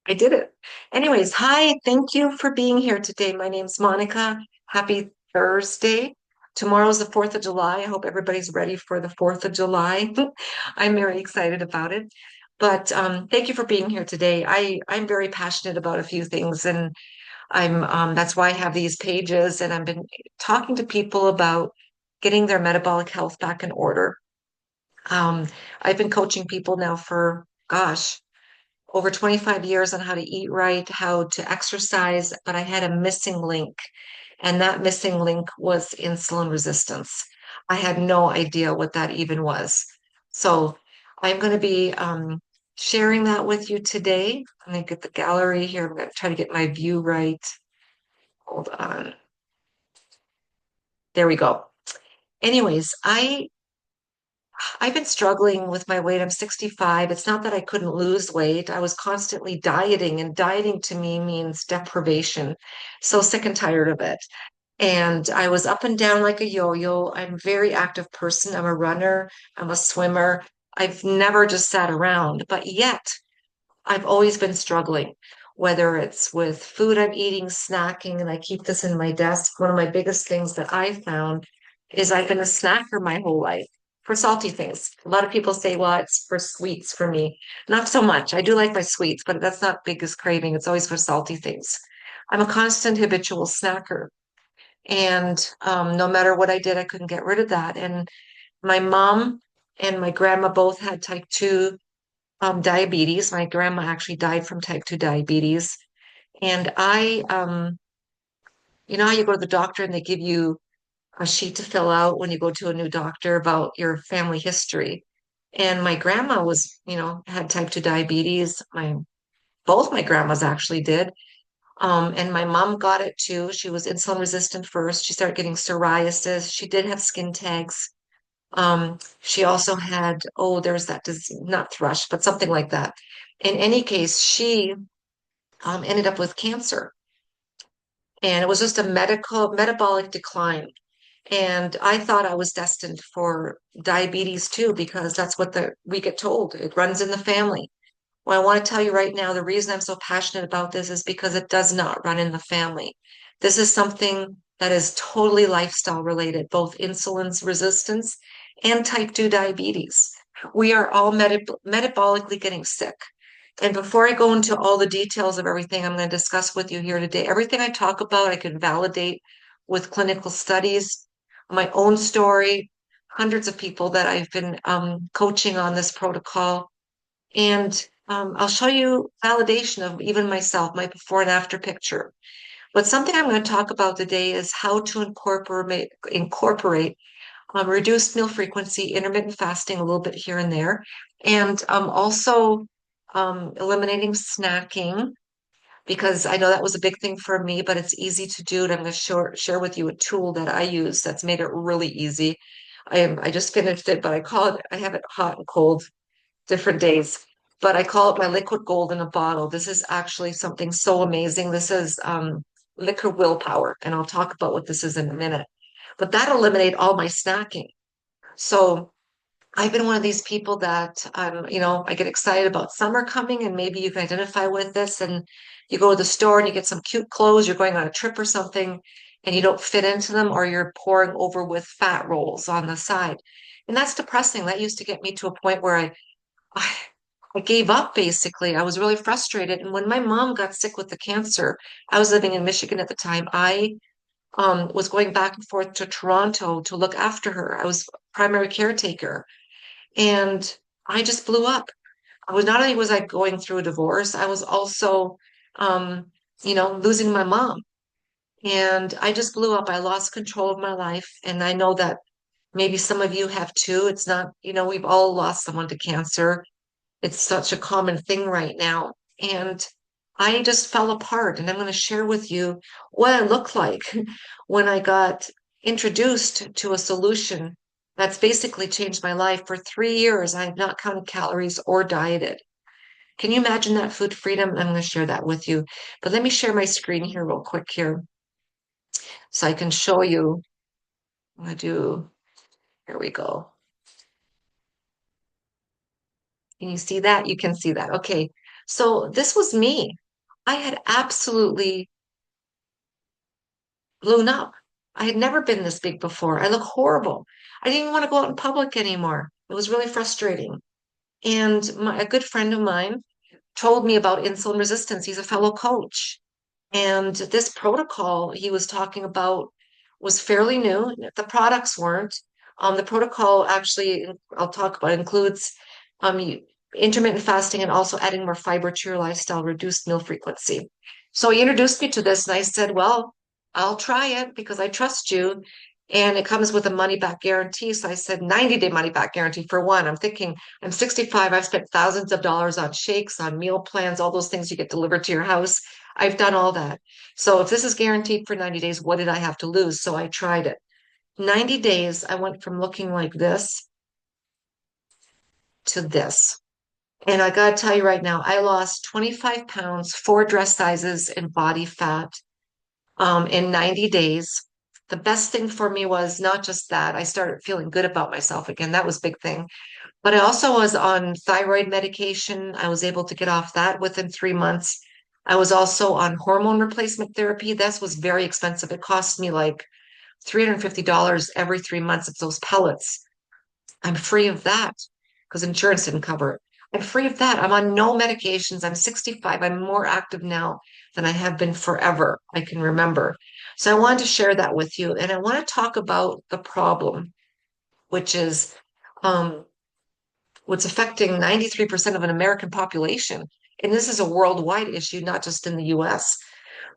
I did it. Anyways, hi, thank you for being here today. My name's Monica. Happy Thursday. Tomorrow's the 4th of July. I hope everybody's ready for the 4th of July. I'm very excited about it. But thank you for being here today. I'm very passionate about a few things, and I'm that's why I have these pages, and I've been talking to people about getting their metabolic health back in order. Um, I've been coaching people now for, gosh, over 25 years on how to eat right, how to exercise, but I had a missing link. And that missing link was insulin resistance. I had no idea what that even was. So I'm going to be sharing that with you today. I'm going to get the gallery here. I'm going to try to get my view right. Hold on. There we go. Anyways, I've been struggling with my weight. I'm 65. It's not that I couldn't lose weight. I was constantly dieting, and dieting to me means deprivation. So sick and tired of it. And I was up and down like a yo-yo. I'm a very active person. I'm a runner. I'm a swimmer. I've never just sat around, but yet I've always been struggling, whether it's with food I'm eating, snacking, and I keep this in my desk. One of my biggest things that I found is I've been a snacker my whole life for salty things. A lot of people say, well, it's for sweets for me. Not so much. I do like my sweets, but that's not biggest craving. It's always for salty things. I'm a constant habitual snacker. And no matter what I did, I couldn't get rid of that. And my mom and my grandma both had type 2 diabetes. My grandma actually died from type 2 diabetes. And you know how you go to the doctor and they give you a sheet to fill out when you go to a new doctor about your family history. And my grandma was, had type 2 diabetes. Both my grandmas actually did. And my mom got it too. She was insulin resistant first. She started getting psoriasis. She did have skin tags. She also had, oh, there's that disease, not thrush, but something like that. In any case, she ended up with cancer. And it was just a metabolic decline. And I thought I was destined for diabetes too, because that's what we get told. It runs in the family. Well, I want to tell you right now, the reason I'm so passionate about this is because it does not run in the family. This is something that is totally lifestyle related, both insulin resistance and type 2 diabetes. We are all metabolically getting sick. And before I go into all the details of everything I'm going to discuss with you here today, everything I talk about, I can validate with clinical studies, my own story, hundreds of people that I've been coaching on this protocol. And I'll show you validation of even myself, my before and after picture. But something I'm going to talk about today is how to incorporate reduced meal frequency, intermittent fasting a little bit here and there, and also eliminating snacking because I know that was a big thing for me, but it's easy to do. And I'm going to share with you a tool that I use that's made it really easy. I just finished it, but I have it hot and cold different days. But I call it my liquid gold in a bottle. This is actually something so amazing. This is liquid willpower, and I'll talk about what this is in a minute. But that eliminate all my snacking. So I've been one of these people that I get excited about summer coming, and maybe you can identify with this. And you go to the store and you get some cute clothes, you're going on a trip or something, and you don't fit into them, or you're pouring over with fat rolls on the side. And that's depressing. That used to get me to a point where I, I gave up basically. I was really frustrated. And when my mom got sick with the cancer, I was living in Michigan at the time. I was going back and forth to Toronto to look after her. I was primary caretaker. And I just blew up. I was not only was I going through a divorce, I was also, um, losing my mom. And I just blew up. I lost control of my life. And I know that maybe some of you have too. It's not, we've all lost someone to cancer. It's such a common thing right now. And I just fell apart. And I'm going to share with you what I looked like when I got introduced to a solution that's basically changed my life. For 3 years, I have not counted calories or dieted. Can you imagine that food freedom? I'm going to share that with you. But let me share my screen here real quick here so I can show you. I'm going to do, here we go. Can you see that? You can see that. Okay. So this was me. I had absolutely blown up. I had never been this big before. I look horrible. I didn't even want to go out in public anymore. It was really frustrating. And a good friend of mine told me about insulin resistance. He's a fellow coach. And this protocol he was talking about was fairly new. The products weren't. The protocol actually, I'll talk about, includes intermittent fasting and also adding more fiber to your lifestyle, reduced meal frequency. So he introduced me to this, and I said, well, I'll try it because I trust you. And it comes with a money back guarantee. So I said 90-day money back guarantee for one. I'm thinking I'm 65. I've spent thousands of dollars on shakes, on meal plans, all those things you get delivered to your house. I've done all that. So if this is guaranteed for 90 days, what did I have to lose? So I tried it. 90 days, I went from looking like this to this. And I got to tell you right now, I lost 25 pounds, four dress sizes in body fat in 90 days. The best thing for me was not just that, I started feeling good about myself again. That was a big thing. But I also was on thyroid medication. I was able to get off that within 3 months. I was also on hormone replacement therapy. This was very expensive. It cost me like $350 every 3 months. It's those pellets. I'm free of that because insurance didn't cover it. I'm free of that. I'm on no medications. I'm 65. I'm more active now than I have been forever. I can remember. So I wanted to share that with you. And I want to talk about the problem, which is um, what's affecting 93% of an American population. And this is a worldwide issue, not just in the US.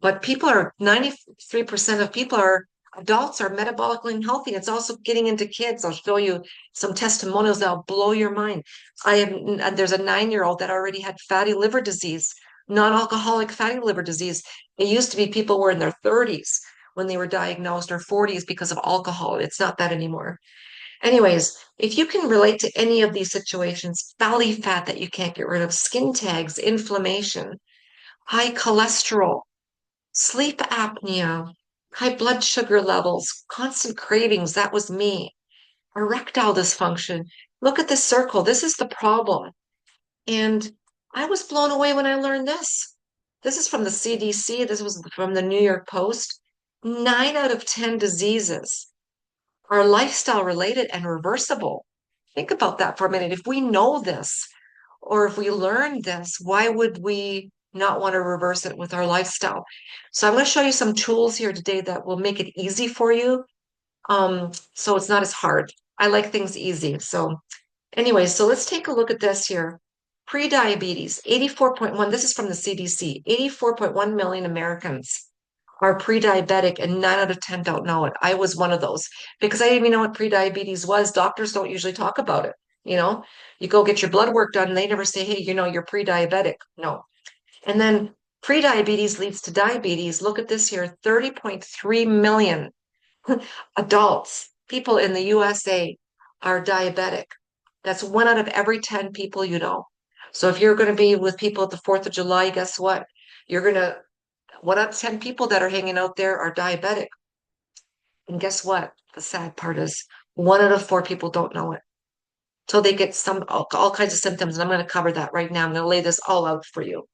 But 93% of people are adults are metabolically unhealthy. It's also getting into kids. I'll show you some testimonials that'll blow your mind. There's a 9-year-old that already had fatty liver disease, non-alcoholic fatty liver disease. It used to be people were in their 30s when they were diagnosed or 40s because of alcohol. It's not that anymore. Anyways, if you can relate to any of these situations, belly fat that you can't get rid of, skin tags, inflammation, high cholesterol, sleep apnea, high blood sugar levels, constant cravings, that was me, erectile dysfunction. Look at this circle. This is the problem. And I was blown away when I learned this. This is from the CDC. This was from the New York Post. 9 out of 10 diseases are lifestyle related and reversible. Think about that for a minute. If we know this, or if we learn this, why would we not want to reverse it with our lifestyle? So I'm going to show you some tools here today that will make it easy for you. So it's not as hard. I like things easy. So anyway, so let's take a look at this here. Pre-diabetes, 84.1, this is from the CDC, 84.1 million Americans are pre-diabetic and 9 out of 10 don't know it. I was one of those because I didn't even know what pre-diabetes was. Doctors don't usually talk about it. You know, you go get your blood work done, and they never say, hey, you're pre-diabetic. No. And then pre-diabetes leads to diabetes. Look at this here, 30.3 million adults, people in the USA are diabetic. That's 1 out of every 10 people you know. So if you're going to be with people at the 4th of July, guess what? You're going to 1 out of 10 people that are hanging out there are diabetic. And guess what? The sad part is 1 out of 4 people don't know it till they get all kinds of symptoms. And I'm going to cover that right now. I'm going to lay this all out for you.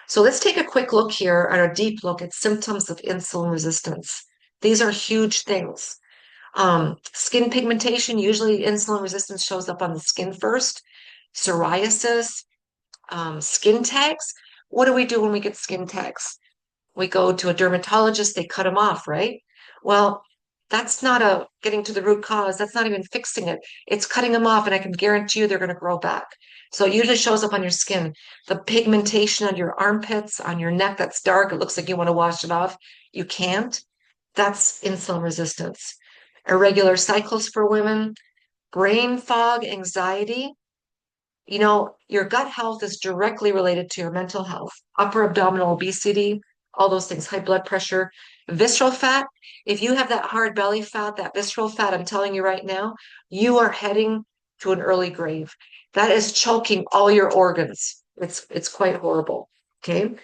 So let's take a quick look here and a deep look at symptoms of insulin resistance. These are huge things. Skin pigmentation, usually insulin resistance shows up on the skin first. Psoriasis, skin tags. What do we do when we get skin tags? We go to a dermatologist, they cut them off, right? Well, that's not a getting to the root cause. That's not even fixing it. It's cutting them off, and I can guarantee you they're going to grow back. So it usually shows up on your skin. The pigmentation on your armpits, on your neck that's dark, it looks like you want to wash it off. You can't. That's insulin resistance. Irregular cycles for women, brain fog, anxiety. Your gut health is directly related to your mental health, upper abdominal obesity, all those things, high blood pressure, visceral fat. If you have that hard belly fat, that visceral fat, I'm telling you right now, you are heading to an early grave. That is choking all your organs. It's quite horrible. Okay.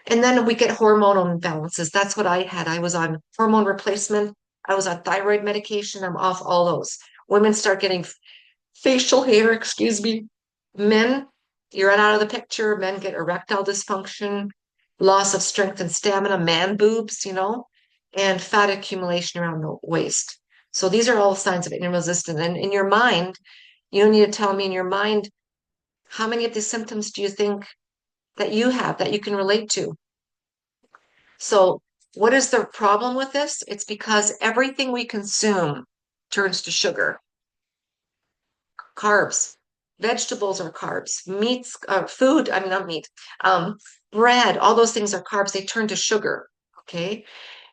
And then we get hormonal imbalances. That's what I had. I was on hormone replacement. I was on thyroid medication. I'm off all those. Women start getting facial hair, excuse me. Men You're out of the picture. Men get erectile dysfunction, loss of strength and stamina, man boobs, and fat accumulation around the waist. So these are all signs of insulin resistance. And in your mind, you don't need to tell me in your mind, how many of these symptoms do you think that you have that you can relate to? So what is the problem with this? It's because everything we consume turns to sugar. Carbs. Vegetables are carbs. Meats, food, I mean, not meat, um, bread, all those things are carbs. They turn to sugar. Okay.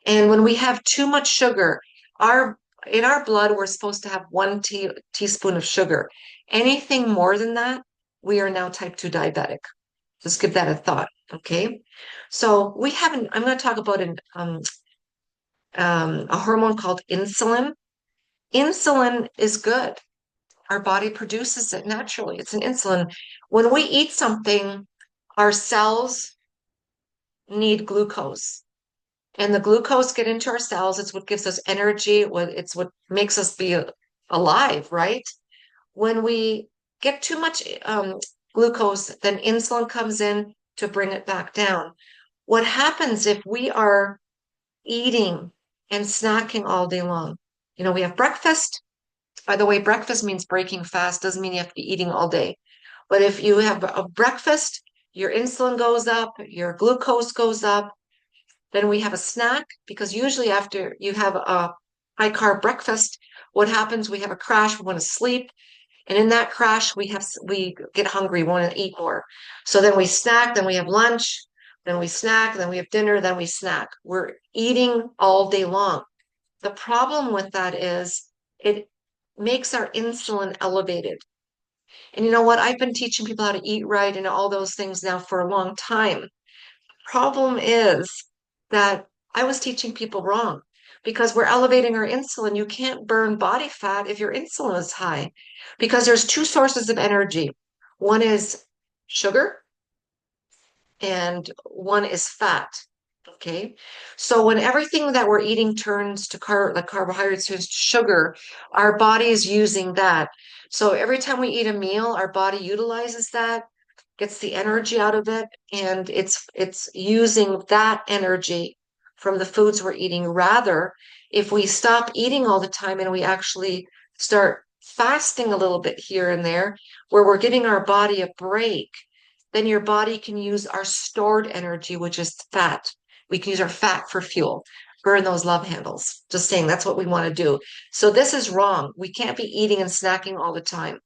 And when we have too much sugar, our in our blood, we're supposed to have one teaspoon of sugar. Anything more than that, we are now type 2 diabetic. Just give that a thought. Okay. So I'm going to talk about a hormone called insulin. Insulin is good. Our body produces it naturally. It's an insulin. When we eat something, our cells need glucose. And the glucose get into our cells. It's what gives us energy. It's what makes us be alive, right? When we get too much glucose, then insulin comes in to bring it back down. What happens if we are eating and snacking all day long? We have breakfast. By the way, breakfast means breaking fast, doesn't mean you have to be eating all day. But if you have a breakfast, your insulin goes up, your glucose goes up. Then we have a snack because usually after you have a high carb breakfast, what happens? We have a crash, we want to sleep. And in that crash, we get hungry, we want to eat more. So then we snack, then we have lunch, then we snack, then we have dinner, then we snack. We're eating all day long. The problem with that is it makes our insulin elevated. And you know what? I've been teaching people how to eat right and all those things now for a long time. Problem is that I was teaching people wrong because we're elevating our insulin. You can't burn body fat if your insulin is high because there's two sources of energy. One is sugar and one is fat. Okay. So when everything that we're eating turns to like carbohydrates turns to sugar, our body is using that. So every time we eat a meal, our body utilizes that, gets the energy out of it, and it's using that energy from the foods we're eating. Rather, if we stop eating all the time and we actually start fasting a little bit here and there, where we're giving our body a break, then your body can use our stored energy, which is fat. We can use our fat for fuel, burn those love handles. Just saying, that's what we want to do. So this is wrong. We can't be eating and snacking all the time.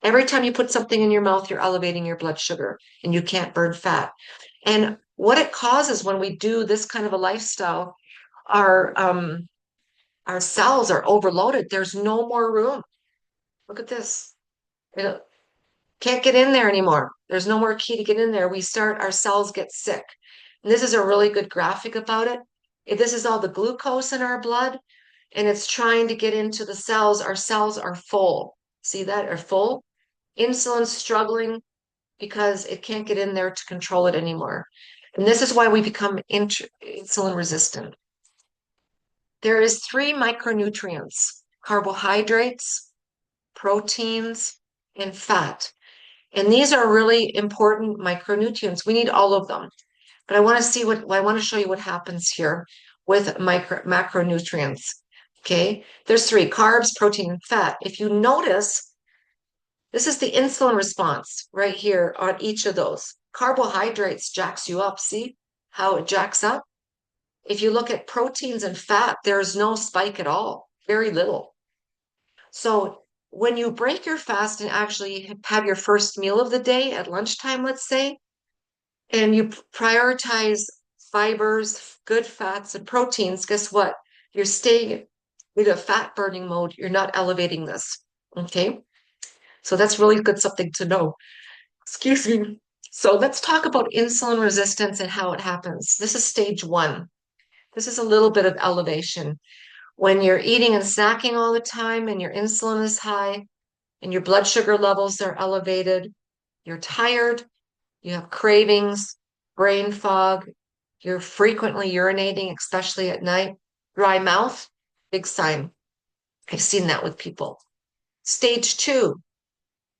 Every time you put something in your mouth, you're elevating your blood sugar and you can't burn fat. And what it causes when we do this kind of a lifestyle, our um, our cells are overloaded. There's no more room. Look at this. It can't get in there anymore. There's no more key to get in there. Our cells get sick. And this is a really good graphic about it. If this is all the glucose in our blood and it's trying to get into the cells, our cells are full. See that? Are full. Insulin's struggling because it can't get in there to control it anymore. And this is why we become insulin resistant. There is three micronutrients: carbohydrates, proteins, and fat. And these are really important micronutrients. We need all of them. But I want to show you what happens here with macronutrients. Okay. There's three: carbs, protein, and fat. If you notice, this is the insulin response right here on each of those. Carbohydrates jacks you up. See how it jacks up? If you look at proteins and fat, there's no spike at all, very little. So when you break your fast and actually have your first meal of the day at lunchtime, let's say, and you prioritize fibers, good fats, and proteins, guess what? You're staying in a fat burning mode. You're not elevating this. Okay. So that's really good, something to know. Excuse me. So let's talk about insulin resistance and how it happens. This is stage one. This is a little bit of elevation. When you're eating and snacking all the time and your insulin is high and your blood sugar levels are elevated, you're tired, you have cravings, brain fog, you're frequently urinating, especially at night, dry mouth, big sign. I've seen that with people. Stage two,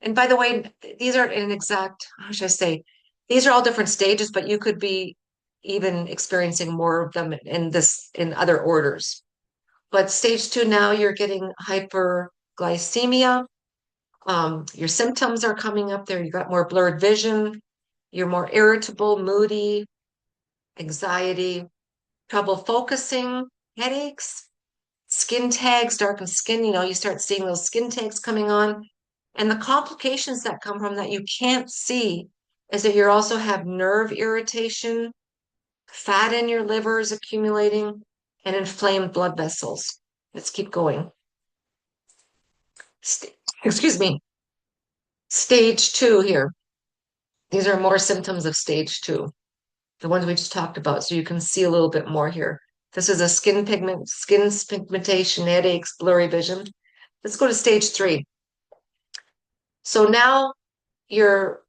And by the way, these aren't an exact, how should I say, these are all different stages, but you could be even experiencing more of them in in other orders. But stage two, now you're getting hyperglycemia. Your symptoms are coming up there. You've got more blurred vision. You're more irritable, moody, anxiety, trouble focusing, headaches, skin tags, darkened skin. You start seeing those skin tags coming on. And the complications that come from that you can't see is that you also have nerve irritation, fat in your liver is accumulating, and inflamed blood vessels. Let's keep going. St Excuse me. Stage two here. These are more symptoms of stage two, the ones we just talked about, so you can see a little bit more here. This is a skin pigmentation, headaches, blurry vision. Let's go to stage three. So now your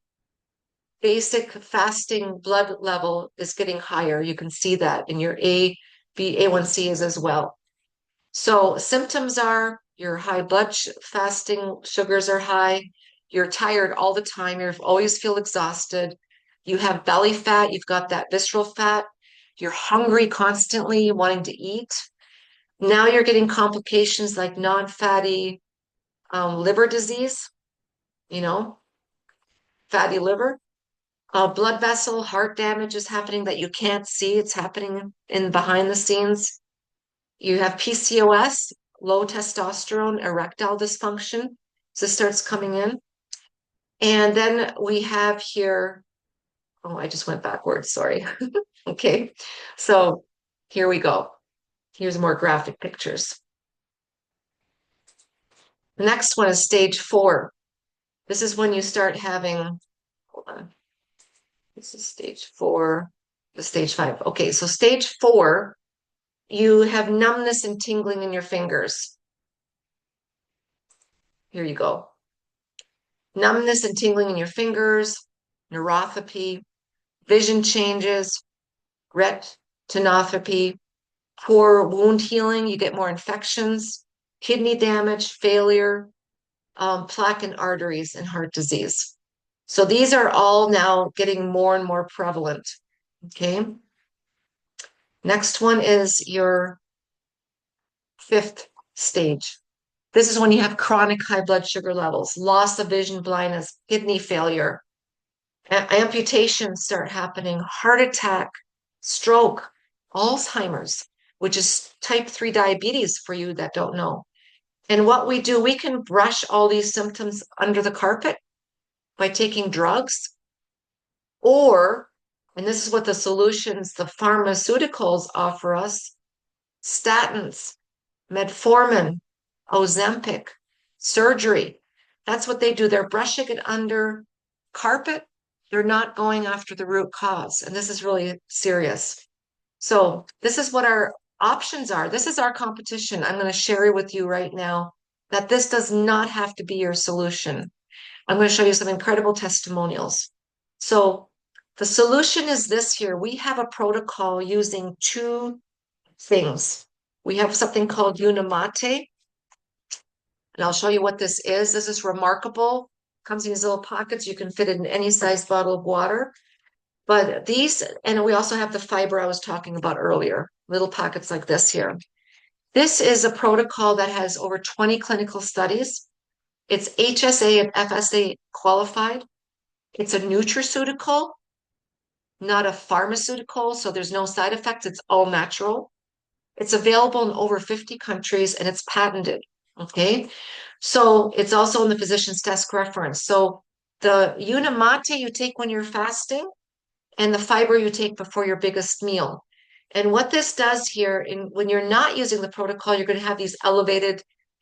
basic fasting blood level is getting higher. You can see that in your A1C is as well. So symptoms are your high fasting sugars are high. You're tired all the time. You always feel exhausted. You have belly fat. You've got that visceral fat. You're hungry constantly, wanting to eat. Now you're getting complications like non-fatty liver disease, you know, fatty liver. Blood vessel, heart damage is happening that you can't see. It's happening in behind the scenes. You have PCOS, low testosterone, erectile dysfunction. So this starts coming in. And then we have here, oh, I just went backwards, sorry. Okay, so here we go. Here's more graphic pictures. The next one is stage four. This is when you start having, hold on, this is stage four, the stage five. Okay, so stage four, you have numbness and tingling in your fingers. Here you go. Numbness and tingling in your fingers, neuropathy, vision changes, retinopathy, poor wound healing, you get more infections, kidney damage, failure, plaque in arteries, and heart disease. So these are all now getting more and more prevalent. Okay. Next one is your fifth stage. This is when you have chronic high blood sugar levels, loss of vision, blindness, kidney failure, amputations start happening, heart attack, stroke, Alzheimer's, which is type 3 diabetes for you that don't know. And what we do, we can brush all these symptoms under the carpet by taking drugs, or, and this is what the solutions, the pharmaceuticals offer us, statins, metformin, Ozempic, surgery. That's what they do. They're brushing it under carpet. They're not going after the root cause. And this is really serious. So this is what our options are. This is our competition. I'm going to share with you right now that this does not have to be your solution. I'm going to show you some incredible testimonials. So the solution is this here. We have a protocol using two things. We have something called Unimate, and I'll show you what this is. This is remarkable. Comes in these little pockets. You can fit it in any size bottle of water. But these, and we also have the fiber I was talking about earlier, little pockets like this here. This is a protocol that has over 20 clinical studies. It's HSA and FSA qualified. It's a nutraceutical, not a pharmaceutical, so there's no side effects. It's all natural. It's available in over 50 countries and it's patented. Okay. So it's also in the physician's desk reference. So the Unimate you take when you're fasting and the fiber you take before your biggest meal. And what this does here, when you're not using the protocol, you're going to have these elevated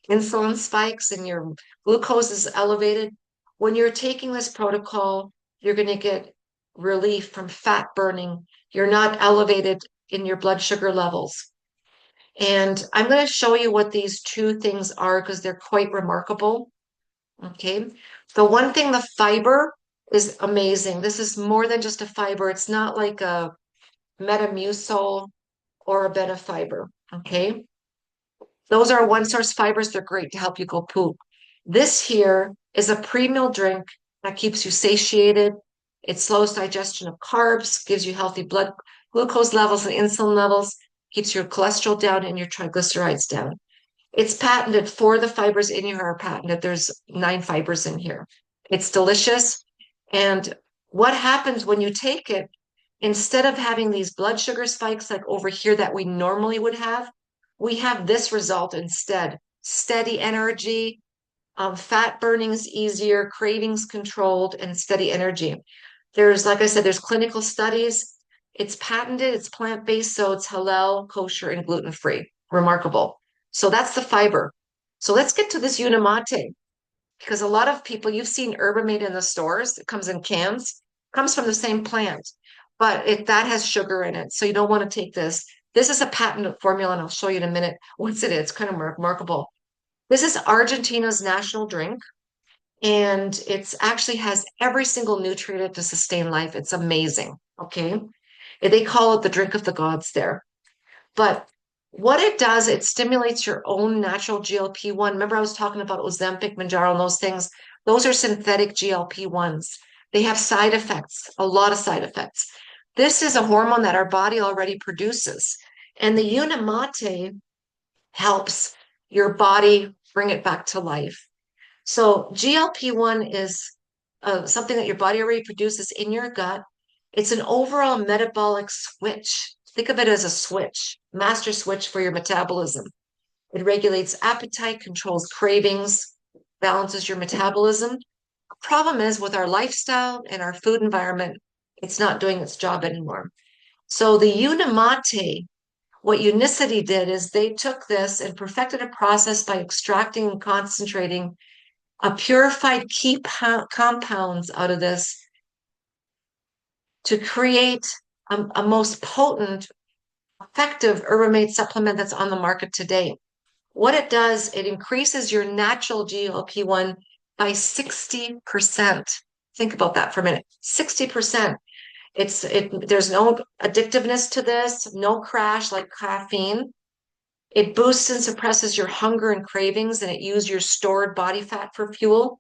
insulin spikes and your glucose is elevated. When you're taking this protocol, you're going to get relief from fat burning. You're not elevated in your blood sugar levels. And I'm going to show you what these two things are because they're quite remarkable. Okay. The one thing, the fiber is amazing. This is more than just a fiber. It's not like a Metamucil or a beta fiber. Okay. Those are one source fibers. They're great to help you go poop. This here is a pre-meal drink that keeps you satiated. It slows digestion of carbs, gives you healthy blood glucose levels and insulin levels, keeps your cholesterol down and your triglycerides down. It's patented. Four of the fibers in here are patented. There's 9 fibers in here. It's delicious. And what happens when you take it, instead of having these blood sugar spikes like over here that we normally would have, we have this result instead. Steady energy, fat burning is easier, cravings controlled, and steady energy. There's, like I said, there's clinical studies. It's patented, it's plant-based, so it's halal, kosher, and gluten-free. Remarkable. So that's the fiber. So let's get to this Unamate, because a lot of people, you've seen Herbamate in the stores, it comes in cans, comes from the same plant, but that has sugar in it. So you don't want to take this. This is a patented formula, and I'll show you in a minute what's it is. It's kind of remarkable. This is Argentina's national drink, and it's actually has every single nutrient to sustain life. It's amazing. Okay. They call it the drink of the gods there. But what it does, it stimulates your own natural GLP-1. Remember, I was talking about Ozempic, Manjaro, and those things. Those are synthetic GLP-1s. They have side effects, a lot of side effects. This is a hormone that our body already produces. And the Unamate helps your body bring it back to life. So GLP-1 is something that your body already produces in your gut. It's an overall metabolic switch. Think of it as a switch, master switch for your metabolism. It regulates appetite, controls cravings, balances your metabolism. The problem is with our lifestyle and our food environment, it's not doing its job anymore. So the Unamate, what Unicity did is they took this and perfected a process by extracting and concentrating a purified key compounds out of this to create a most potent, effective herbamate supplement that's on the market today. What it does, it increases your natural GLP-1 by 60%. Think about that for a minute. 60%. There's no addictiveness to this, no crash like caffeine. It boosts and suppresses your hunger and cravings, and it uses your stored body fat for fuel.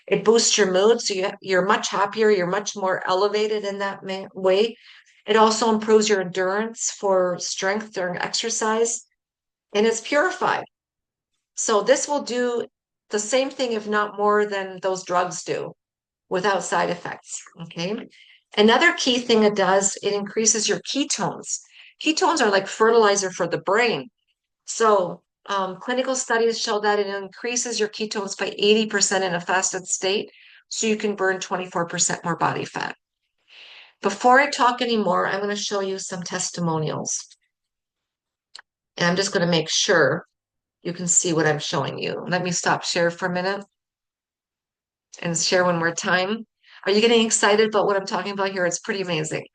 It boosts your mood, so you're much happier, you're much more elevated in that way. It also improves your endurance for strength during exercise, and it's purified. So this will do the same thing, if not more, than those drugs do without side effects. Okay. Another key thing it does, it increases your ketones. Ketones are like fertilizer for the brain. So clinical studies show that it increases your ketones by 80% in a fasted state, so you can burn 24% more body fat. Before I talk anymore, I'm going to show you some testimonials. And I'm just going to make sure you can see what I'm showing you. Let me stop share for a minute and share one more time. Are you getting excited about what I'm talking about here? It's pretty amazing.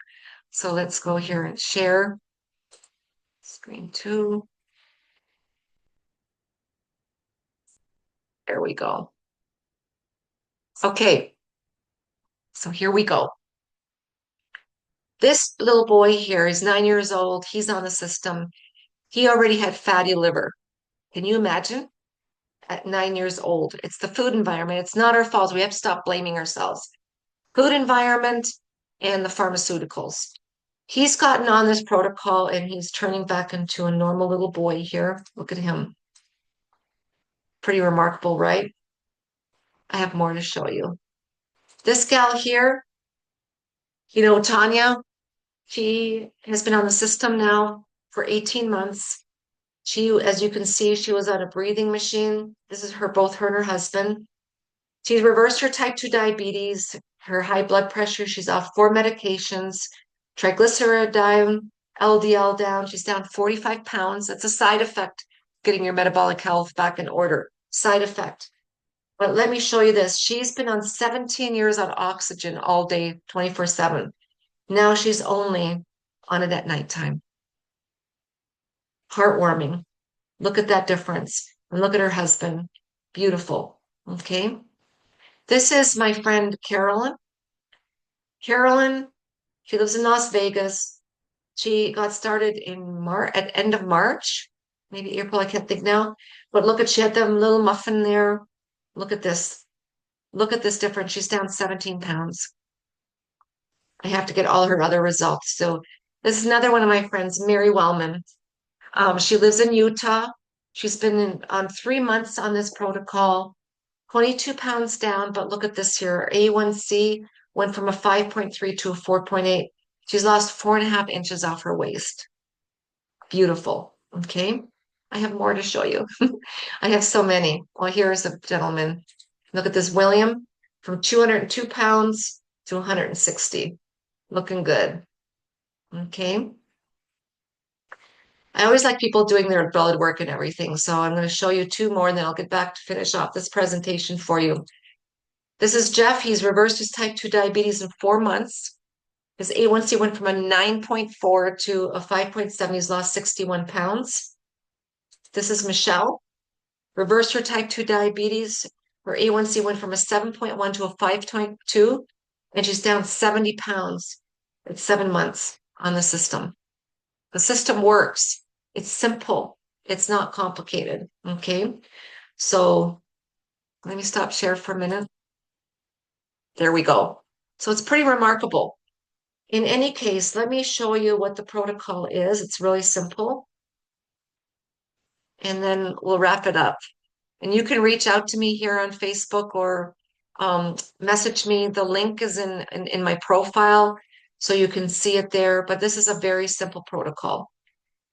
So let's go here and share. Screen 2. There we go. Okay. So here we go. This little boy here is 9 years old. He's on the system. He already had fatty liver. Can you imagine? At 9 years old. It's the food environment. It's not our fault. We have to stop blaming ourselves. Food environment and the pharmaceuticals. He's gotten on this protocol and he's turning back into a normal little boy here. Look at him. Pretty remarkable, right? I have more to show you. This gal here, Tanya, she has been on the system now for 18 months. She, as you can see, she was on a breathing machine. This is both her and her husband. She's reversed her type 2 diabetes, her high blood pressure. She's off 4 medications, triglyceride down, LDL down. She's down 45 pounds. That's a side effect, getting your metabolic health back in order. Side effect. But let me show you this. She's been on 17 years on oxygen all day, 24/7. Now she's only on it at nighttime. Heartwarming. Look at that difference. And look at her husband. Beautiful. Okay. This is my friend Carolyn. Carolyn, she lives in Las Vegas. She got started in at end of March, maybe April, I can't think now. But look at, she had them little muffin there. Look at this. Look at this difference. She's down 17 pounds. I have to get all her other results. So this is another one of my friends, Mary Wellman. She lives in Utah. She's been on 3 months on this protocol, 22 pounds down. But look at this here. A1C went from a 5.3 to a 4.8. She's lost 4.5 inches off her waist. Beautiful. Okay. I have more to show you. I have so many. Well, here's a gentleman. Look at this, William, from 202 pounds to 160. Looking good. Okay. I always like people doing their blood work and everything. So I'm going to show you two more and then I'll get back to finish off this presentation for you. This is Jeff. He's reversed his type 2 diabetes in 4 months. His A1C went from a 9.4 to a 5.7. He's lost 61 pounds. This is Michelle. Reversed her type 2 diabetes. Her A1C went from a 7.1 to a 5.2, and she's down 70 pounds in 7 months on the system. The system works. It's simple. It's not complicated. Okay. So let me stop share for a minute. There we go. So it's pretty remarkable. In any case, let me show you what the protocol is. It's really simple. And then we'll wrap it up. And you can reach out to me here on Facebook or message me. The link is in my profile, so you can see it there. But this is a very simple protocol.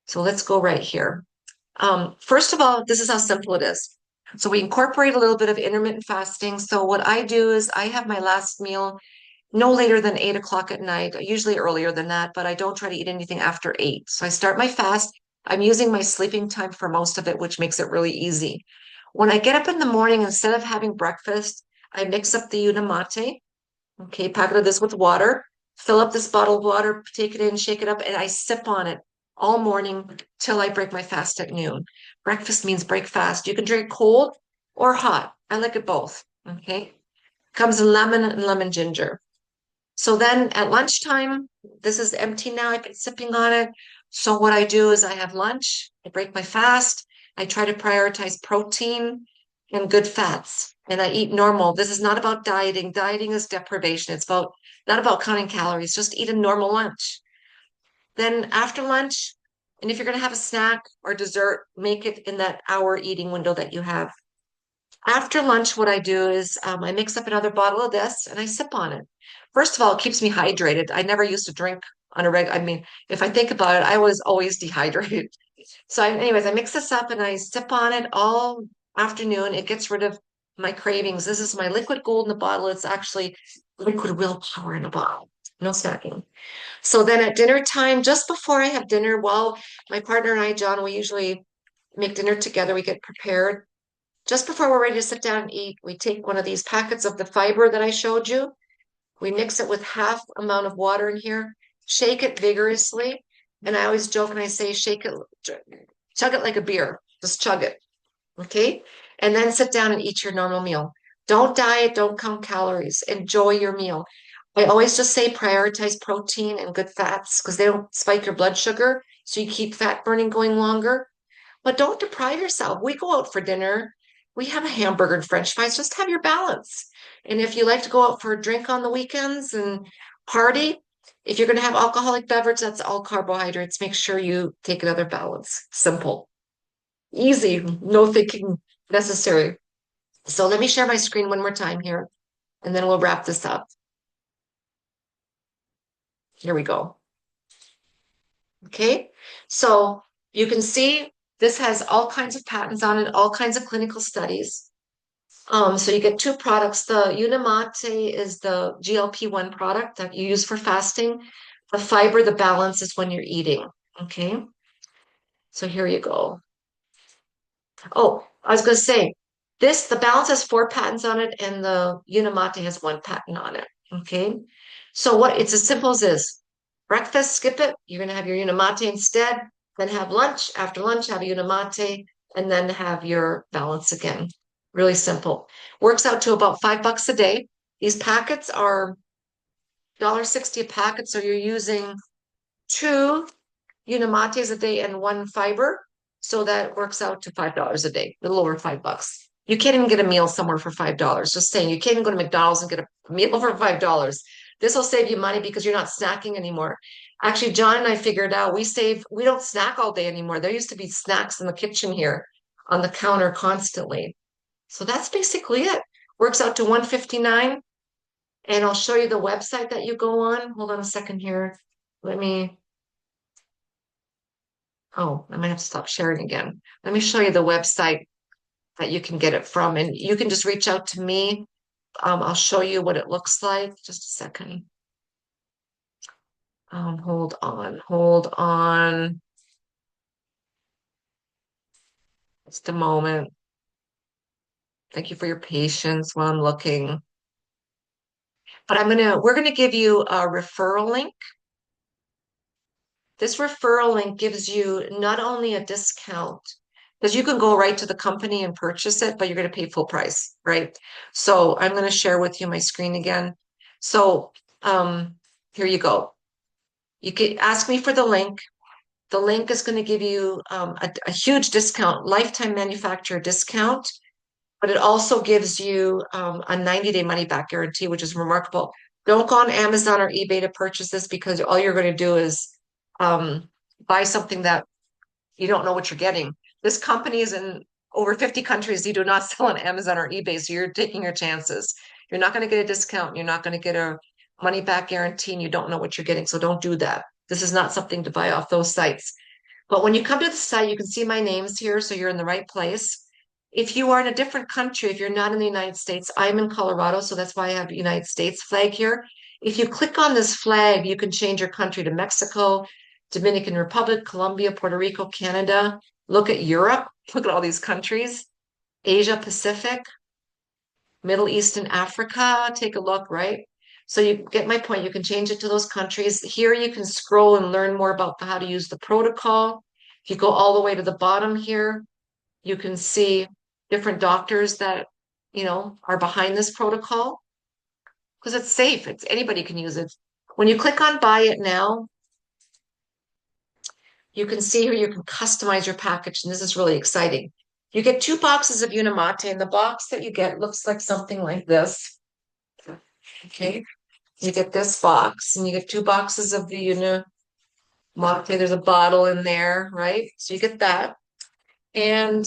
So let's go right here. First of all, this is how simple it is. So we incorporate a little bit of intermittent fasting. So what I do is I have my last meal no later than 8 o'clock at night, usually earlier than that, but I don't try to eat anything after 8. So I start my fast. I'm using my sleeping time for most of it, which makes it really easy. When I get up in the morning, instead of having breakfast, I mix up the Unamate. Okay, packet of this with water, fill up this bottle of water, take it in, shake it up, and I sip on it all morning till I break my fast at noon. Breakfast means break fast. You can drink cold or hot. I like it both. Okay. Comes in lemon and lemon ginger. So then at lunchtime, this is empty now. I've been sipping on it. So what I do is I have lunch, I break my fast, I try to prioritize protein and good fats, and I eat normal. This is not about dieting. Dieting is deprivation. It's about not about counting calories, just eat a normal lunch. Then after lunch, and if you're going to have a snack or dessert, make it in that hour eating window that you have. After lunch, what I do is I mix up another bottle of this and I sip on it. First of all, it keeps me hydrated. I never used to drink on a regular. I mean, if I think about it, I was always dehydrated. So, anyways, I mix this up and I sip on it all afternoon. It gets rid of my cravings. This is my liquid gold in the bottle. It's actually liquid willpower in a bottle. No snacking. So then at dinner time, just before I have dinner, while my partner and I, John, we usually make dinner together. We get prepared. Just before we're ready to sit down and eat, we take one of these packets of the fiber that I showed you. We mix it with half amount of water in here, shake it vigorously. And I always joke and I say, shake it, chug it like a beer. Just chug it. Okay. And then sit down and eat your normal meal. Don't diet, don't count calories. Enjoy your meal. I always just say prioritize protein and good fats because they don't spike your blood sugar. So you keep fat burning going longer. But don't deprive yourself. We go out for dinner. We have a hamburger and French fries. Just have your balance. And if you like to go out for a drink on the weekends and party, if you're going to have alcoholic beverage, that's all carbohydrates. Make sure you take another balance. Simple, easy, no thinking necessary. So let me share my screen one more time here, and then we'll wrap this up. Here we go. Okay, so you can see this has all kinds of patents on it, all kinds of clinical studies. So you get two products. The Unamate is the GLP-1 product that you use for fasting. The fiber, the balance is when you're eating. Okay, so here you go. Oh, I was going to say this, the balance has 4 patents on it, and the Unamate has 1 patent on it. Okay, so what it's as simple as this. Breakfast, skip it. You're going to have your Unamate instead. Then have lunch. After lunch, have a Unamate, and then have your balance again. Really simple. Works out to about $5 a day. These packets are $1.60 a packet, so you're using 2 Unamates a day and 1 fiber. So that works out to $5 a day, a little over $5. You can't even get a meal somewhere for $5. Just saying, you can't even go to McDonald's and get a meal for $5. This will save you money because you're not snacking anymore. Actually, John and I figured out we don't snack all day anymore. There used to be snacks in the kitchen here on the counter constantly. So that's basically it. Works out to 159. And I'll show you the website that you go on. Hold on a second here. Let me, oh, I might have to stop sharing again. Let me show you the website that you can get it from. And you can just reach out to me. I'll show you what it looks like. Just a second. Hold on. Just a moment. Thank you for your patience while I'm looking. But we're gonna give you a referral link. This referral link gives you not only a discount, because you can go right to the company and purchase it, but you're going to pay full price, right? So I'm going to share with you my screen again. So here you go. You can ask me for the link. The link is going to give you a huge discount, lifetime manufacturer discount, but it also gives you a 90-day money back guarantee, which is remarkable. Don't go on Amazon or eBay to purchase this because all you're going to do is um, buy something that you don't know what you're getting. This company is in over 50 countries. You do not sell on Amazon or eBay, so you're taking your chances. You're not going to get a discount. You're not going to get a money back guarantee, and you don't know what you're getting. So don't do that. This is not something to buy off those sites. But when you come to the site, you can see my names here, so you're in the right place. If you are in a different country, if you're not in the United States, I'm in Colorado, so that's why I have the United States flag here. If you click on this flag, you can change your country to Mexico, Dominican Republic, Colombia, Puerto Rico, Canada. Look at Europe. Look at all these countries. Asia Pacific, Middle East and Africa. Take a look, right? So you get my point. You can change it to those countries. Here you can scroll and learn more about how to use the protocol. If you go all the way to the bottom here, you can see different doctors that, are behind this protocol because it's safe. It's anybody can use it. When you click on buy it now, you can see here you can customize your package, and this is really exciting. You get 2 boxes of Unimate, and the box that you get looks like something like this. Okay, you get this box, and you get 2 boxes of the Unimate. There's a bottle in there, right? So you get that. And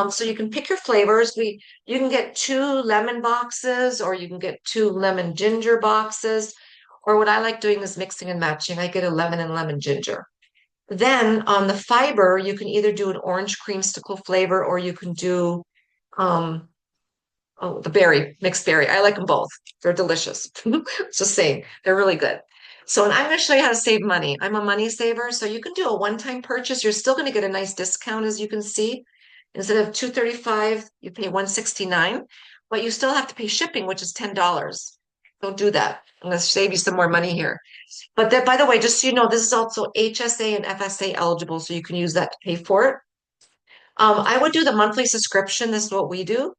so you can pick your flavors. You can get 2 lemon boxes, or you can get 2 lemon ginger boxes. Or what I like doing is mixing and matching. I get a lemon and lemon ginger. Then on the fiber, you can either do an orange creamsicle flavor or you can do um the mixed berry. I like them both. They're delicious. Just saying, they're really good. So, and I'm going to show you how to save money. I'm a money saver, so you can do a one-time purchase. You're still going to get a nice discount, as you can see. Instead of 235, you pay 169, but you still have to pay shipping, which is $10. Don't do that. I'm going to save you some more money here. But that, by the way, just so you know, this is also HSA and FSA eligible, so you can use that to pay for it. I would do the monthly subscription. This is what we do.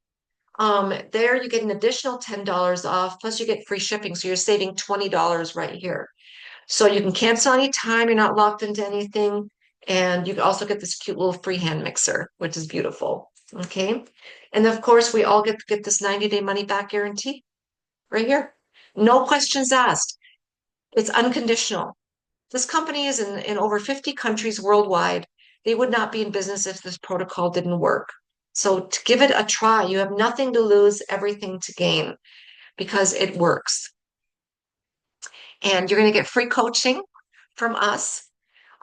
There you get an additional $10 off, plus you get free shipping. So you're saving $20 right here. So you can cancel anytime. You're not locked into anything. And you also get this cute little free hand mixer, which is beautiful. Okay. And of course, we all get this 90-day money back guarantee right here. No questions asked. It's unconditional. This company is in over 50 countries worldwide. They would not be in business if this protocol didn't work. So to give it a try, you have nothing to lose, everything to gain because it works. And you're going to get free coaching from us.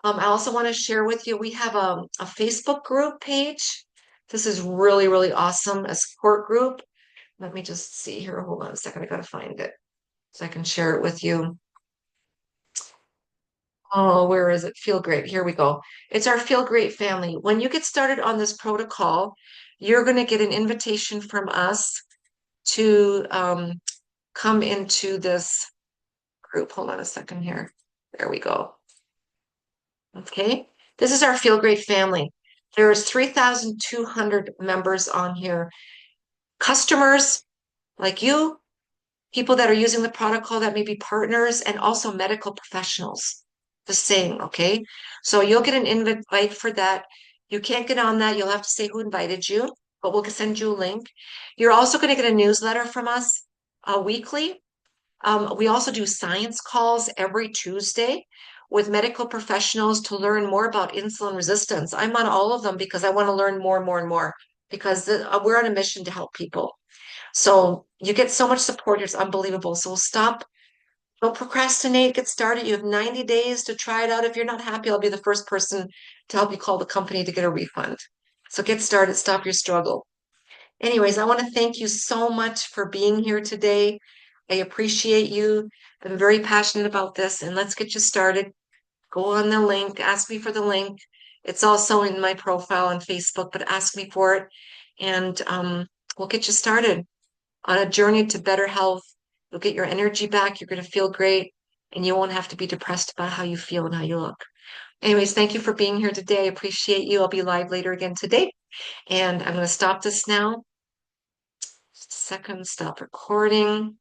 I also want to share with you, we have a Facebook group page. This is really, really awesome, a support group. Let me just see here. Hold on a second. I got to find it so I can share it with you. Oh, where is it? Feel Great. Here we go. It's our Feel Great family. When you get started on this protocol, you're going to get an invitation from us to come into this group. Hold on a second here. There we go. Okay. This is our Feel Great family. There's 3,200 members on here. Customers like you, people that are using the protocol that may be partners, and also medical professionals. The same, okay? So you'll get an invite for that. You can't get on that. You'll have to say who invited you. but we'll send you a link. You're also going to get a newsletter from us weekly. We also do science calls every Tuesday with medical professionals to learn more about insulin resistance. I'm on all of them because I want to learn more and more and more because we're on a mission to help people. So you get so much support, it's unbelievable. So stop, don't procrastinate, get started. You have 90 days to try it out. If you're not happy, I'll be the first person to help you call the company to get a refund. So get started, stop your struggle. Anyways, I want to thank you so much for being here today. I appreciate you. I'm very passionate about this, and let's get you started. Go on the link, ask me for the link. It's also in my profile on Facebook, but ask me for it, and we'll get you started on a journey to better health. You'll get your energy back. You're going to feel great, and you won't have to be depressed about how you feel and how you look. Anyways, thank you for being here today. I appreciate you. I'll be live later again today, and I'm going to stop this now. Just a second, stop recording.